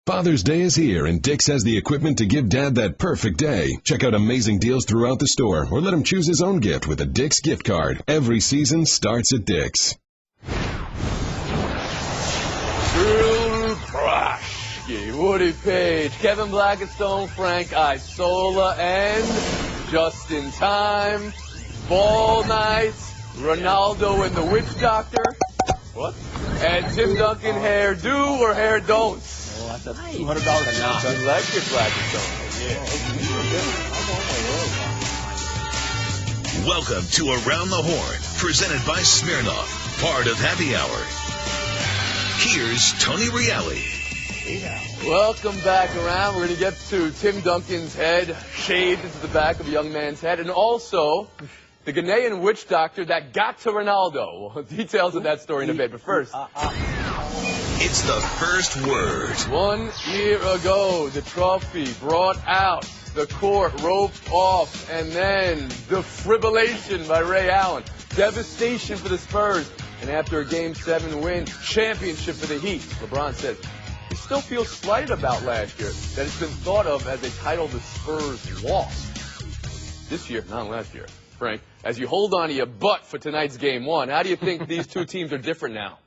Father's Day is here, and Dick's has the equipment to give Dad that perfect day. Check out amazing deals throughout the store, or let him choose his own gift with a Dick's gift card. Every season starts at Dick's. Woody Page, Kevin Blackistone, Frank Isola, and just in time, Ball Night, Ronaldo and the Witch Doctor. What? And Tim Duncan, hair do or hair don't? Oh, that's a $200 You like your Blackistone. Yeah. Welcome to Around the Horn, presented by Smirnoff, part of Happy Hour. Here's Tony Reali. Welcome back around. We're going to get to Tim Duncan's head shaved into the back of a young man's head, and also the Ghanaian witch doctor that got to Ronaldo. Well, details of that story in a bit, but first. It's the first word. 1 year ago, the trophy brought out, the court roped off, and then the fibrillation by Ray Allen. Devastation for the Spurs. And after a Game 7 win, championship for the Heat, LeBron said he still feels slighted about last year, that it's been thought of as a title the Spurs lost. This year, not last year. Frank, as you hold on to your butt for tonight's Game 1, how do you think these two teams are different now?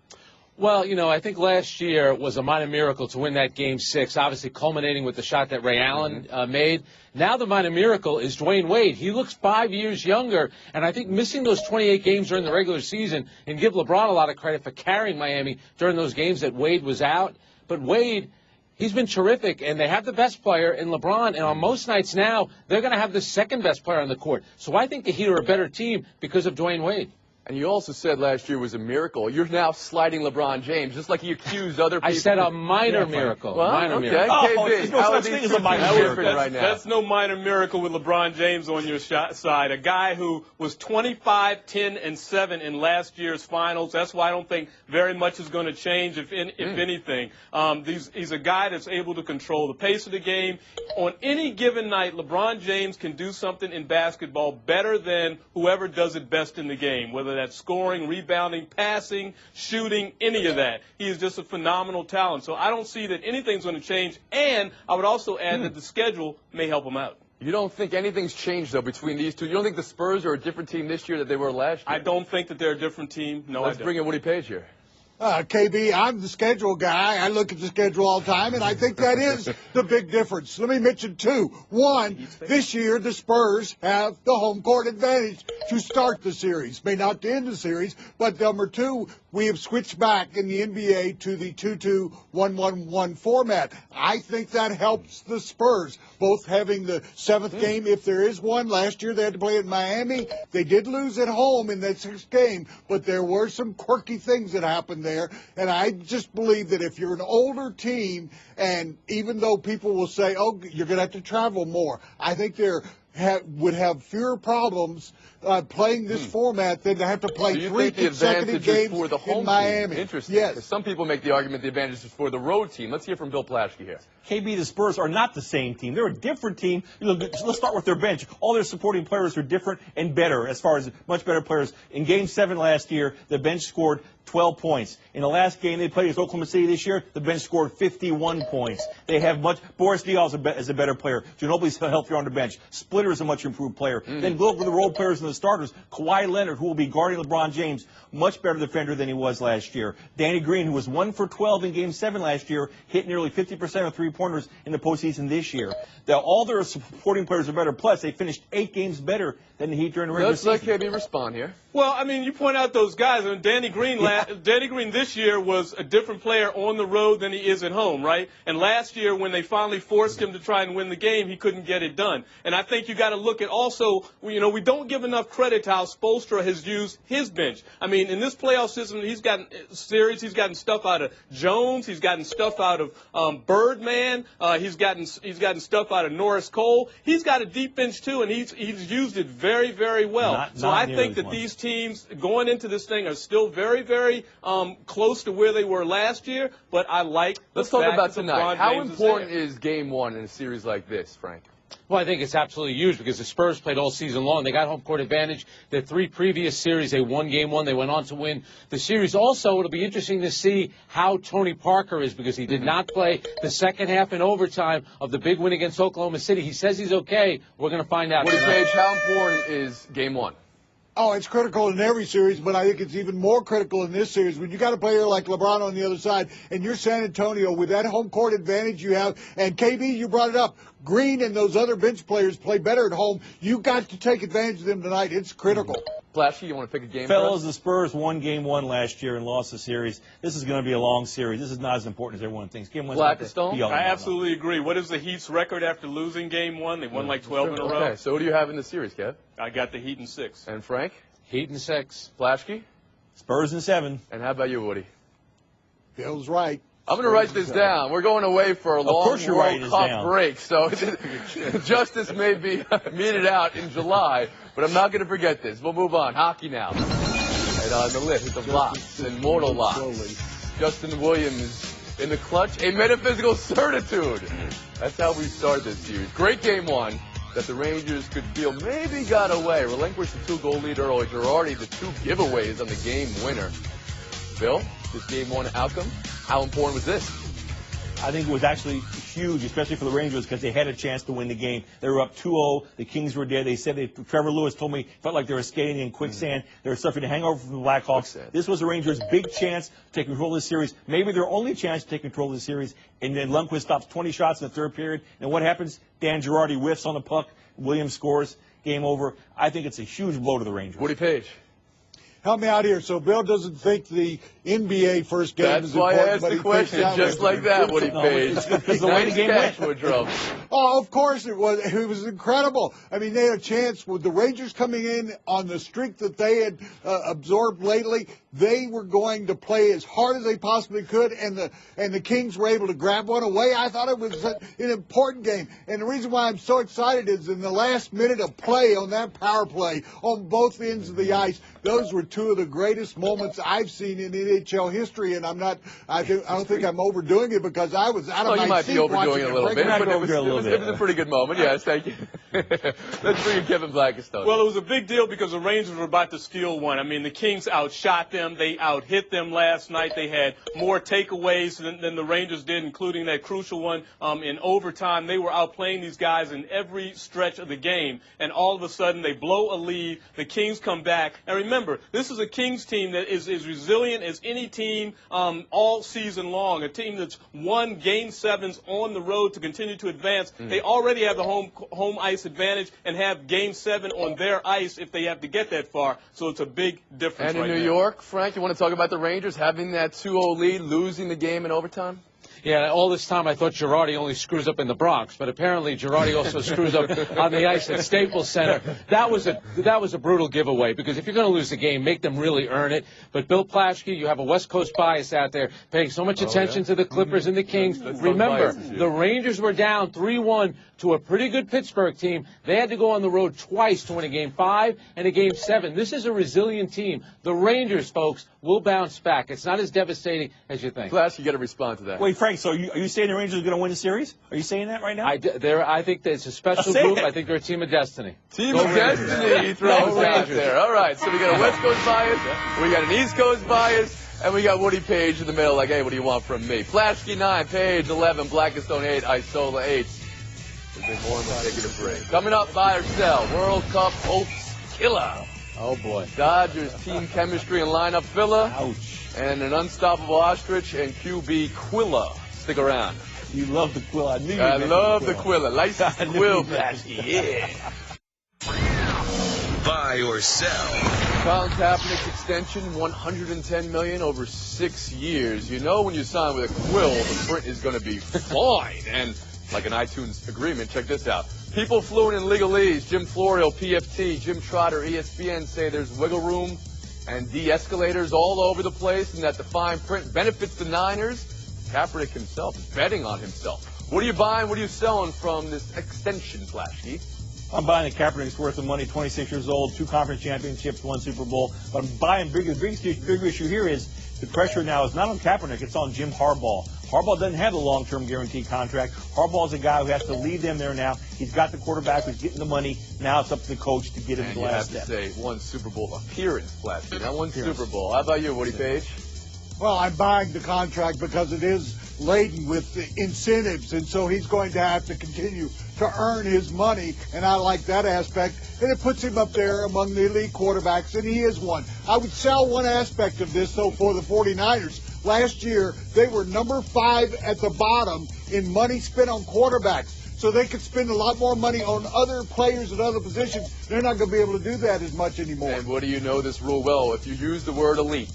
Well, you know, I think last year was a minor miracle to win that Game 6, obviously culminating with the shot that Ray Allen made. Now the minor miracle is Dwayne Wade. He looks 5 years younger, and I think missing those 28 games during the regular season, and give LeBron a lot of credit for carrying Miami during those games that Wade was out. But Wade, he's been terrific, and they have the best player in LeBron, and on most nights now, they're going to have the second best player on the court. So I think the Heat are a better team because of Dwayne Wade. And you also said last year was a miracle. You're now sliding LeBron James, just like you accused other people. I said a minor miracle. Well, minor okay. miracle. KB, there's no how are such these thing as two a minor teams miracle. different right now? That's no minor miracle with LeBron James on your side. A guy who was 25, 10, and 7 in last year's finals. That's why I don't think very much is going to change, if anything. He's a guy that's able to control the pace of the game. On any given night, LeBron James can do something in basketball better than whoever does it best in the game, whether that's scoring, rebounding, passing, shooting, any of that. He is just a phenomenal talent. So I don't see that anything's going to change. And I would also add that the schedule may help him out. You don't think anything's changed, though, between these two? You don't think the Spurs are a different team this year than they were last year? I don't think that they're a different team. No, Let's bring in Woody Page here. KB, I'm the schedule guy. I look at the schedule all the time, and I think that is the big difference. Let me mention two. One, this year the Spurs have the home court advantage to start the series. May not to end the series, but number two, we have switched back in the NBA to the 2-2-1-1-1 format. I think that helps the Spurs, both having the seventh game, if there is one. Last year they had to play at Miami. They did lose at home in that sixth game, but there were some quirky things that happened there. And I just believe that if you're an older team, and even though people will say, oh, you're going to have to travel more, I think would have fewer problems playing this format than to have to play three consecutive games for the home in Miami. Team. Interesting. Yes. Some people make the argument the advantage is for the road team. Let's hear from Bill Plaschke here. KB, the Spurs are not the same team. They're a different team. You know, let's start with their bench. All their supporting players are different and better, as far as much better players. In Game 7 last year, the bench scored 12 points. In the last game they played against Oklahoma City this year, the bench scored 51 points. They have Boris Diaw is a better player. Ginobili's healthier on the bench. Splitter is a much improved player. Then go over the role players and the starters. Kawhi Leonard, who will be guarding LeBron James, much better defender than he was last year. Danny Green, who was 1 for 12 in Game 7 last year, hit nearly 50% of three-pointers in the postseason this year. All their supporting players are better. Plus, they finished 8 games better than the Heat during the regular season. Let's let KB respond here. Well, I mean, you point out those guys. I mean, Danny Green this year was a different player on the road than he is at home, right? And last year, when they finally forced him to try and win the game, he couldn't get it done. And I think you got to look at also, you know, we don't give enough credit to how Spoelstra has used his bench. I mean, in this playoff system, he's gotten stuff out of Jones, he's gotten stuff out of Birdman, he's gotten stuff out of Norris Cole. He's got a deep bench too, and he's used it very, very well. So I think that these teams going into this thing are still very, very close to where they were last year, but I like Let's talk about tonight. How important is Game 1 in a series like this, Frank? Well, I think it's absolutely huge because the Spurs played all season long. They got home court advantage. Their 3 previous series, they won game 1. They went on to win the series. Also, it'll be interesting to see how Tony Parker is because he did not play the second half in overtime of the big win against Oklahoma City. He says he's okay. We're going to find out. Woody Page, how important is game 1? Oh, it's critical in every series, but I think it's even more critical in this series. When you got a player like LeBron on the other side, and you're San Antonio with that home court advantage you have, and KB, you brought it up, Green and those other bench players play better at home. You got to take advantage of them tonight. It's critical. Flashy, you want to pick a game? Fellas, the Spurs won game 1 last year and lost the series. This is going to be a long series. This is not as important as everyone thinks. Game 1. Blackstone? I absolutely agree. What is the Heat's record after losing game 1? They won like 12 in a row. Okay, so who do you have in the series, Kev? I got the Heat in 6. And Frank? Heat in 6. Flashkey? Spurs in 7. And how about you, Woody? Bill's right. I'm going to write this down. We're going away for a long World Cup break, so justice may be meted out in July, but I'm not going to forget this. We'll move on. Hockey now. And on the list with the blocks, immortal locks. Justin Williams in the clutch, a metaphysical certitude. That's how we start this series. Great game 1 that the Rangers could feel maybe got away. Relinquished the 2-goal lead early. Girardi, the 2 giveaways on the game winner. Bill, this game 1 outcome, how important was this? I think it was actually huge, especially for the Rangers, because they had a chance to win the game. They were up 2-0. The Kings were dead. They said Trevor Lewis told me felt like they were skating in quicksand. They were suffering a hangover from the Blackhawks. This was the Rangers' big chance to take control of the series. Maybe their only chance to take control of the series. And then Lundqvist stops 20 shots in the third period. And what happens? Dan Girardi whiffs on the puck. Williams scores. Game over. I think it's a huge blow to the Rangers. Woody Page. Help me out here. So Bill doesn't think the NBA first game is important. That's why I asked the question just like that, Woody Page. It's the way the game went. Woodruff. Oh, of course it was. It was incredible. I mean, they had a chance with the Rangers coming in on the streak that they had absorbed lately. They were going to play as hard as they possibly could, and the Kings were able to grab one away. I thought it was an important game. And the reason why I'm so excited is in the last minute of play on that power play on both ends of the ice, those were 2 of the greatest moments I've seen in NHL history, and I don't think I'm overdoing it because I was out of my seat. You might be overdoing it a little bit, but it was a pretty good moment. Yes, thank you. Let's bring in Kevin Blackstone. Well, it was a big deal because the Rangers were about to steal one. I mean, the Kings outshot them. They out-hit them last night. They had more takeaways than the Rangers did, including that crucial one in overtime. They were outplaying these guys in every stretch of the game, and all of a sudden they blow a lead. The Kings come back. And remember, this is a Kings team that is as resilient as any team all season long, a team that's won Game 7s on the road to continue to advance. They already have the home ice advantage and have Game 7 on their ice if they have to get that far. So it's a big difference. And in New York, Frank, you want to talk about the Rangers having that 2-0 lead, losing the game in overtime? Yeah, all this time I thought Girardi only screws up in the Bronx, but apparently Girardi also screws up on the ice at Staples Center. That was a brutal giveaway because if you're going to lose the game, make them really earn it. But Bill Plaschke, you have a West Coast bias out there, paying so much attention to the Clippers and the Kings. Remember, the Rangers were down 3-1 to a pretty good Pittsburgh team. They had to go on the road twice to win a Game 5 and a Game 7. This is a resilient team. The Rangers, folks, will bounce back. It's not as devastating as you think. Plaschke, you got to respond to that. Wait, Frank, so are you saying the Rangers are going to win the series? Are you saying that right now? I think that it's a special group. I think they're a team of destiny. Team of destiny, he throws out there. All right, so we got a West Coast bias, we got an East Coast bias, and we got Woody Page in the middle, like, hey, what do you want from me? Plaschke 9, Page 11, Blackstone 8, Isola 8. We've been more than taking a break. Coming up, buy or sell, World Cup hopes killer. Oh, boy. Dodgers team chemistry and lineup filler. Ouch. And an unstoppable ostrich and QB Quilla. Stick around. You love the Quilla. I love the Quilla. License the Quill, Plaschke. Yeah. Buy or sell. Colin Kaepernick's extension, $110 million over 6 years. You know when you sign with a Quill, the print is going to be fine. And like an iTunes agreement, check this out. People fluent in legalese, Jim Florio, PFT, Jim Trotter, ESPN say there's wiggle room and de-escalators all over the place and that the fine print benefits the Niners. Kaepernick himself is betting on himself. What are you buying? What are you selling from this extension, Plaschke? I'm buying the Kaepernick's worth of money, 26 years old, 2 conference championships, 1 Super Bowl. But I'm buying bigger. The bigger issue here is the pressure now is not on Kaepernick, it's on Jim Harbaugh. Harbaugh doesn't have the long-term guaranteed contract. Harbaugh's a guy who has to lead them there now. He's got the quarterback who's getting the money. Now it's up to the coach to get him to the last step. You have to say one Super Bowl appearance, Flashy. Not one Super Bowl. How about you, Woody Page? Well, I'm buying the contract because it is laden with incentives, and so he's going to have to continue to earn his money, and I like that aspect, and it puts him up there among the elite quarterbacks, and he is one. I would sell one aspect of this, though, for the 49ers. Last year, they were number 5 at the bottom in money spent on quarterbacks, so they could spend a lot more money on other players at other positions. They're not going to be able to do that as much anymore. And what do you know this rule well? If you use the word elite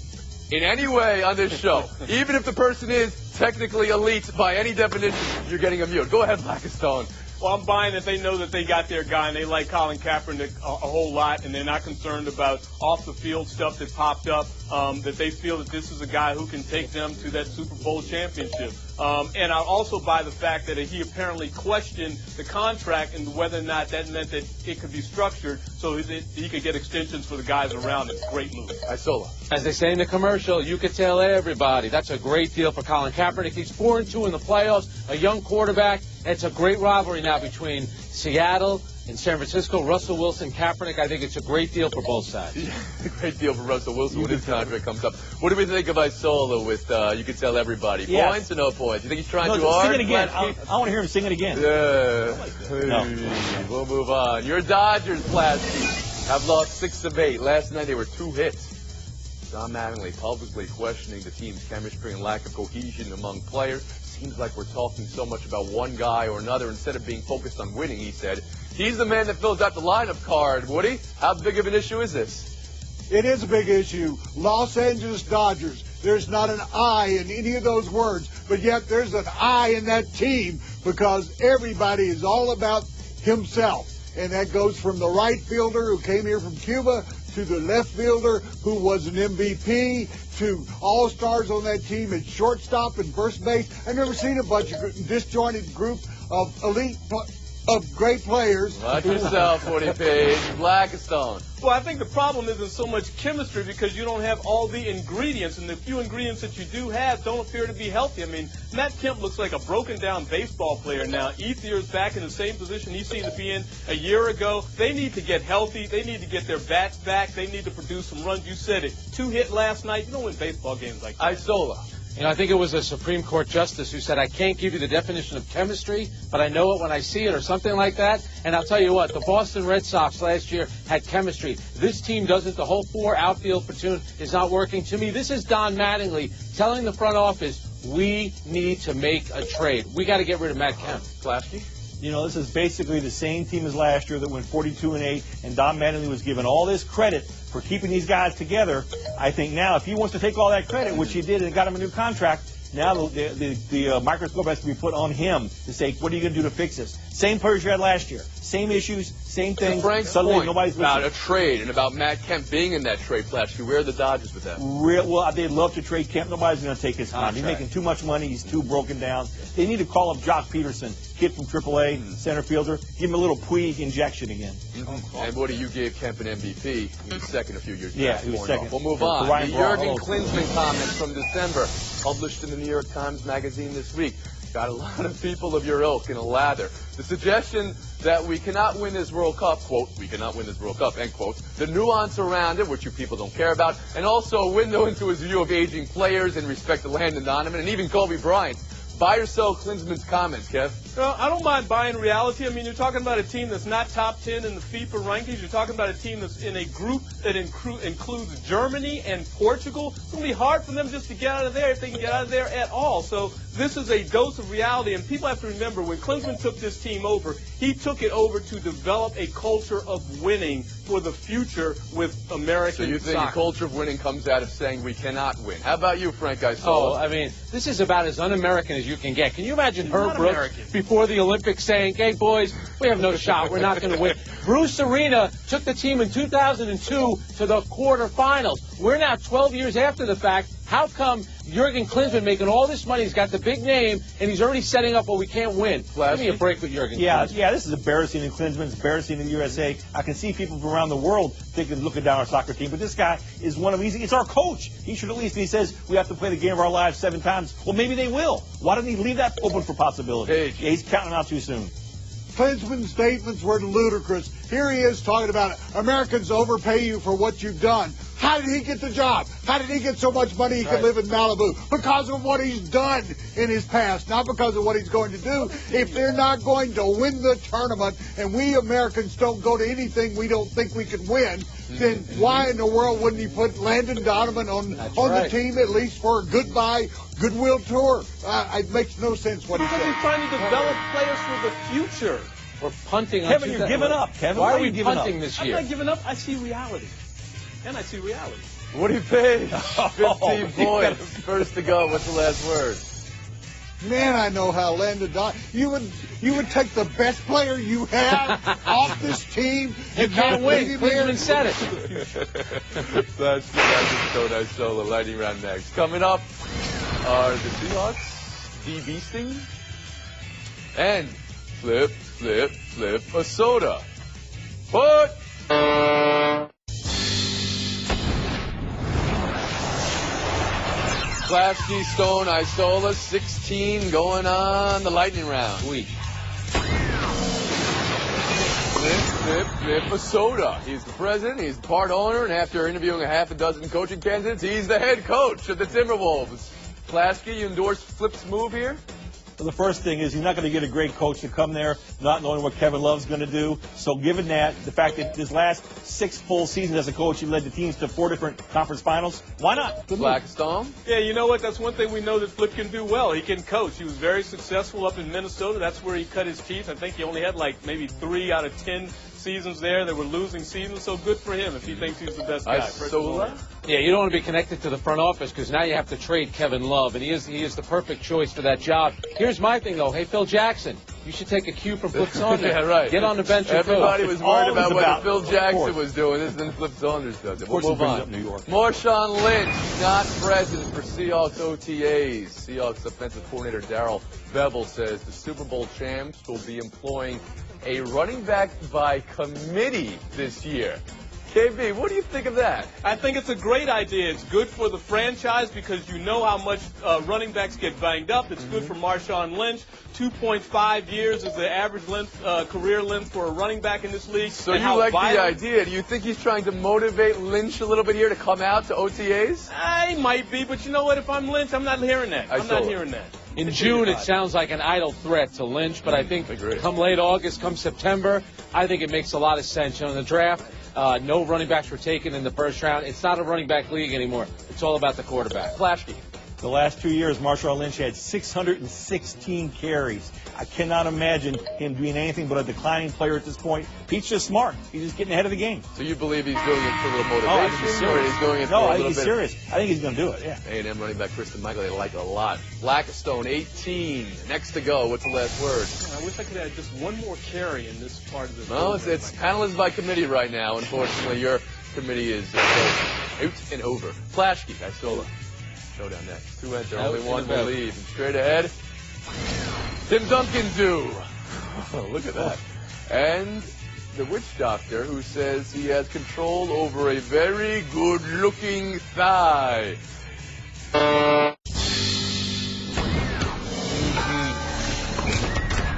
in any way on this show, even if the person is technically elite by any definition, you're getting a mute. Go ahead, Blackstone. Well, I'm buying that they know that they got their guy, and they like Colin Kaepernick a whole lot, and they're not concerned about off-the-field stuff that popped up, that they feel that this is a guy who can take them to that Super Bowl championship. And I also buy the fact that he apparently questioned the contract and whether or not that meant that it could be structured so that he could get extensions for the guys around him. Great move. Isola. As they say in the commercial, you could tell everybody. That's a great deal for Colin Kaepernick. He's 4-2 in the playoffs, a young quarterback. It's a great rivalry now between Seattle and San Francisco. Russell Wilson, Kaepernick, I think it's a great deal for both sides. A great deal for Russell Wilson when his contract comes up. What do we think of Isola with you can tell everybody? Yes. Points or no points? You think he's trying too hard? Sing it again. I want to hear him sing it again. We'll move on. Your Dodgers, Plasky, have lost 6 of 8. Last night they were 2 hits. Don Mattingly publicly questioning the team's chemistry and lack of cohesion among players. Seems like we're talking so much about one guy or another instead of being focused on winning, he said. He's the man that fills out the lineup card. Woody, how big of an issue is this? It is a big issue. Los Angeles Dodgers. There's not an I in any of those words, but yet there's an I in that team because everybody is all about himself. And that goes from the right fielder who came here from Cuba to the left fielder who was an MVP to all-stars on that team at shortstop and first base. I've never seen a bunch of disjointed group of of great players. Watch yourself, Woody Page. Blackstone. Well, I think the problem isn't so much chemistry because you don't have all the ingredients, and the few ingredients that you do have don't appear to be healthy. I mean, Matt Kemp looks like a broken-down baseball player now. Ethier's back in the same position he seemed to be in a year ago. They need to get healthy. They need to get their bats back. They need to produce some runs. You said it. 2 hit last night. You don't win baseball games like that. Isola. You know, I think it was a Supreme Court justice who said, I can't give you the definition of chemistry, but I know it when I see it or something like that. And I'll tell you what, the Boston Red Sox last year had chemistry. This team doesn't. The whole 4 outfield platoon is not working. To me, this is Don Mattingly telling the front office, we need to make a trade. We got to get rid of Matt Kemp. Flasky? You know, this is basically the same team as last year that went 42-8, and Don Mattingly was given all this credit for keeping these guys together. I think now, if he wants to take all that credit, which he did and got him a new contract, now the microscope has to be put on him to say, what are you going to do to fix this? Same players you had last year. Same issues, same thing. Frank's Suddenly point nobody's about listening. a trade and about Matt Kemp being in that trade, Flasky, where are the Dodgers with that? Well, they'd love to trade Kemp. Nobody's going to take his time. He's making too much money. He's too broken down. They need to call up Jock Peterson, kid from AAA, center fielder. Give him a little Puig injection again. And what do you give Kemp an MVP? He was second a few years back. Yeah, he was second. We'll move The on. Ryan The Braun Jurgen also. Klinsmann comments from December, published in the New York Times Magazine this week. Got a lot of people of your ilk in a lather. The suggestion that we cannot win this World Cup, quote, we cannot win this World Cup, end quote, the nuance around it, which you people don't care about, and also a window into his view of aging players in respect to Landon Donovan and even Kobe Bryant. Buy or sell Klinsmann's comments, Kev? No, I don't mind buying reality. I mean, you're talking about a team that's not top 10 in the FIFA rankings. You're talking about a team that's in a group that includes Germany and Portugal. It's going to be hard for them just to get out of there if they can get out of there at all. So this is a dose of reality. And people have to remember, when Klinsmann took this team over, he took it over to develop a culture of winning for the future with American So you think soccer. a culture of winning comes out of saying we cannot win. How about you, Frank Oh, Isola? I mean, this is about as un-American as you can get. Can you imagine He's Herb not Brooks American. before the Olympics saying, hey, boys, we have no shot. We're not going to win. Bruce Arena took the team in 2002 to the quarterfinals. We're now 12 years after the fact. How come Jurgen Klinsmann making all this money? He's got the big name, and he's already setting up where we can't win. Give me a break with Jurgen Klinsmann. Yeah, this is embarrassing in Klinsmann. It's embarrassing in the USA. I can see people from around the world looking down our soccer team, but this guy is one of these. It's our coach. He should at least, he says, we have to play the game of our lives 7 times. Well, maybe they will. Why didn't he leave that open for possibility? Yeah, he's counting out too soon. Klinsmann's statements were ludicrous. Here he is talking about Americans overpay you for what you've done. How did he get the job? How did he get so much money he could live in Malibu? Because of what he's done in his past, not because of what he's going to do. If they're not going to win the tournament and we Americans don't go to anything we don't think we can win, then why in the world wouldn't he put Landon Donovan on the team at least for a goodwill tour? It makes no sense what he said. Because he's trying to develop players for the future. We're punting on Kevin, you're giving up. Kevin, why are we punting this year? I'm not giving up. I see reality. And I see reality. Woody Page, 15 points. First to go. What's the last word? Man, I know how Landon Donovan. You would take the best player you have off this team and can't not win. leave him here. Klinsmann said it. That's the So Nice Solo lightning round next. Coming up are the Seahawks de-beasting and flip a soda. Put. Klasky, Stone, Isola, 16 going on the lightning round. Sweet. Flip a soda. He's the president, he's the part owner, and after interviewing a half a dozen coaching candidates, he's the head coach of the Timberwolves. Klasky, you endorse Flip's move here? Well, the first thing is you're not going to get a great coach to come there not knowing what Kevin Love's going to do. So given that, the fact that his last 6 full seasons as a coach, he led the teams to 4 different conference finals, why not? Blackstone? Yeah, you know what? That's one thing we know that Flip can do well. He can coach. He was very successful up in Minnesota. That's where he cut his teeth. I think he only had like maybe 3 out of 10 seasons there that were losing seasons. So good for him if he thinks he's the best guy. Yeah, you don't want to be connected to the front office because now you have to trade Kevin Love, and he is the perfect choice for that job. Here's my thing, though. Hey, Phil Jackson, you should take a cue from Flip Saunders. Yeah, right. Get on the bench. Everybody was worried about what Phil Jackson was doing. This is then Flip Saunders does it. We'll move on. New York. Marshawn Lynch not present for Seahawks OTAs. Seahawks offensive coordinator Darrell Bevell says the Super Bowl champs will be employing a running back by committee this year. KB, what do you think of that? I think it's a great idea. It's good for the franchise because you know how much running backs get banged up. It's good for Marshawn Lynch. 2.5 years is the average length, career length for a running back in this league. So you like the idea. Do you think he's trying to motivate Lynch a little bit here to come out to OTAs? I might be, but you know what? If I'm Lynch, I'm not hearing that. I'm not hearing that. In June, it sounds like an idle threat to Lynch, but I think come late August, come September, I think it makes a lot of sense. You know, in the draft, no running backs were taken in the first round. It's not a running back league anymore. It's all about the quarterback. Flashkey. The last 2 years, Marshawn Lynch had 616 carries. I cannot imagine him being anything but a declining player at this point. Pete's just smart. He's just getting ahead of the game. So you believe he's doing it for a little motivation, or he's doing it for a little bit? No, he's serious. I think he's going to do it, yeah. A&M running back Kristen Michael, they like it a lot. Blackstone, 18. Next to go. What's the last word? I wish I could add just one more carry in this part of the No, it's panelists by committee right now. Unfortunately, your committee is out and over. Flashkey, Isola. Showdown next. 2 enter, only one will leave. And straight ahead, Tim Duncan do. Look at that. And the witch doctor who says he has control over a very good-looking thigh.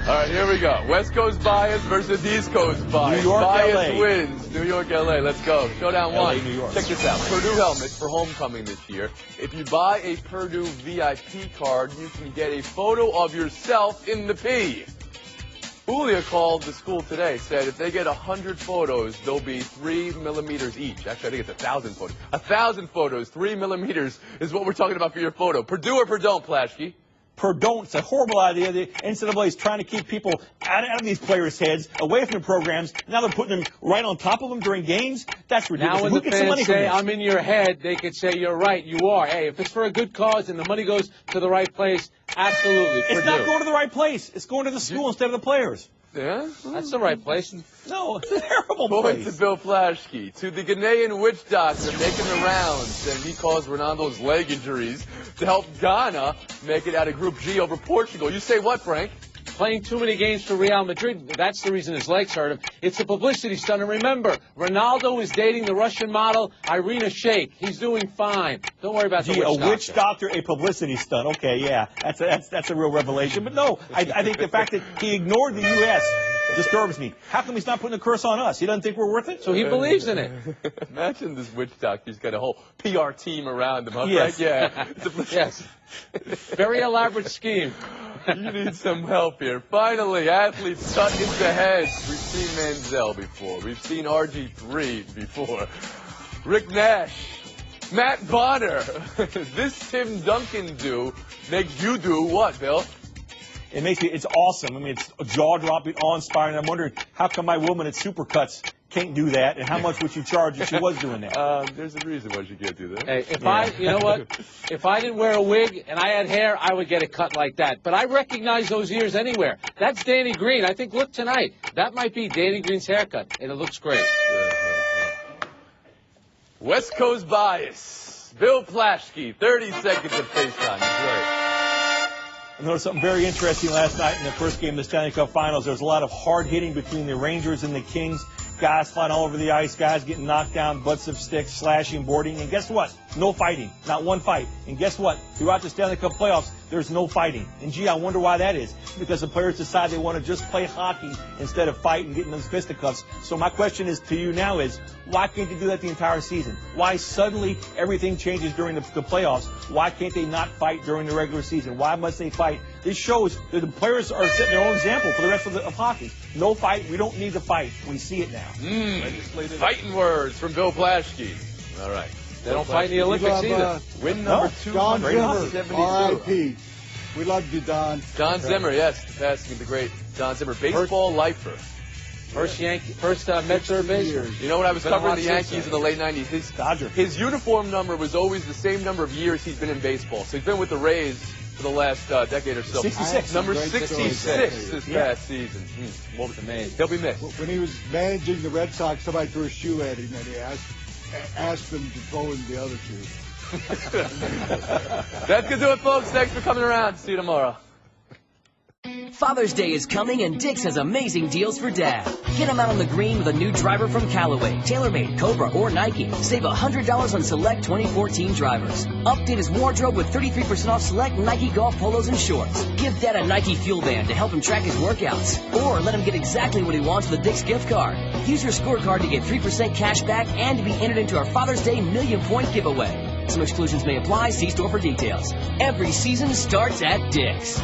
All right, here we go. West Coast bias versus East Coast bias. New York, bias LA. wins. New York, LA. Let's go. Showdown LA, 1. New York. Check this out. Purdue helmet for homecoming this year. If you buy a Purdue VIP card, you can get a photo of yourself in the P. Julia called the school today, said if they get 100 photos, they'll be 3 millimeters each. Actually, I think it's 1,000 photos. 1,000 photos, 3 millimeters is what we're talking about for your photo. Purdue or Purdue, Plashke? Purdue, it's a horrible idea. The NCAA is trying to keep people out of these players' heads, away from the programs. Now they're putting them right on top of them during games. That's ridiculous. Now when the fans say, I'm in your head, they could say, you're right, you are. Hey, if it's for a good cause and the money goes to the right place, Absolutely. It's not going to the right place. It's going to the school instead of the players. Yeah? That's the right place. No, it's a terrible Point to place. Bill Flashkey. To the Ghanaian witch doctor making the rounds, and he caused Ronaldo's leg injuries to help Ghana make it out of Group G over Portugal. You say what, Frank? Playing too many games for Real Madrid. That's the reason his legs hurt him. It's a publicity stunt. And remember, Ronaldo is dating the Russian model Irina Shayk. He's doing fine. Don't worry about the witch doctor. A witch doctor, a publicity stunt. Okay, yeah, that's a real revelation. But no, I think the fact that he ignored the U.S. disturbs me. How come he's not putting a curse on us? He doesn't think we're worth it? So he believes in it. Imagine this witch doctor. He's got a whole PR team around him. Huh, yes. Frank? Yeah. Yes. Very elaborate scheme. You need some help here. Finally, athletes cut into heads. We've seen Manziel before. We've seen RG3 before. Rick Nash. Matt Bonner. This Tim Duncan do makes you do what, Bill? It makes me, it's awesome. I mean, it's jaw-dropping, awe-inspiring. I'm wondering, how come my woman at Supercuts can't do that, and how much would she charge if she was doing that? There's a reason why she can't do that. Hey, you know what? If I didn't wear a wig and I had hair, I would get it cut like that. But I recognize those ears anywhere. That's Danny Green. I think, look tonight, that might be Danny Green's haircut, and it looks great. West Coast bias. Bill Plashke, 30 seconds of FaceTime. Great. I noticed something very interesting last night in the first game of the Stanley Cup Finals. There was a lot of hard hitting between the Rangers and the Kings. Guys flying all over the ice, guys getting knocked down, butts of sticks, slashing, boarding. And guess what? No fighting. Not one fight. And guess what? Throughout the Stanley Cup playoffs, there's no fighting. And, gee, I wonder why that is. Because the players decide they want to just play hockey instead of fight and getting those fisticuffs. So my question is to you now is, why can't they do that the entire season? Why suddenly everything changes during the playoffs? Why can't they not fight during the regular season? Why must they fight? This shows that the players are setting their own example for the rest of hockey. No fight. We don't need to fight. We see it now. Fighting words from Bill Plashke. All right. They don't fight in the Olympics either. Win number 272. R.I.P. We love you, Don. Don Zimmer, yes. The passing of the great Don Zimmer. Baseball lifer. First Met third baseman. You know, when I was covering the Yankees in the late 90s, his uniform number was always the same number of years he's been in baseball. So he's been with the Rays for the last decade or so. 66. Number 66 this past season. Well, amazing. He'll be missed. When he was managing the Red Sox, somebody threw a shoe at him and he asked him to throw in the other shoe. That's going to do it, folks. Thanks for coming around. See you tomorrow. Father's Day is coming and Dick's has amazing deals for Dad. Get him out on the green with a new driver from Callaway, TaylorMade, Cobra, or Nike. Save $100 on select 2014 drivers. Update his wardrobe with 33% off select Nike golf polos and shorts. Give Dad a Nike Fuel Band to help him track his workouts. Or let him get exactly what he wants with a Dick's gift card. Use your scorecard to get 3% cash back and to be entered into our Father's Day million-point giveaway. Some exclusions may apply. See store for details. Every season starts at Dick's.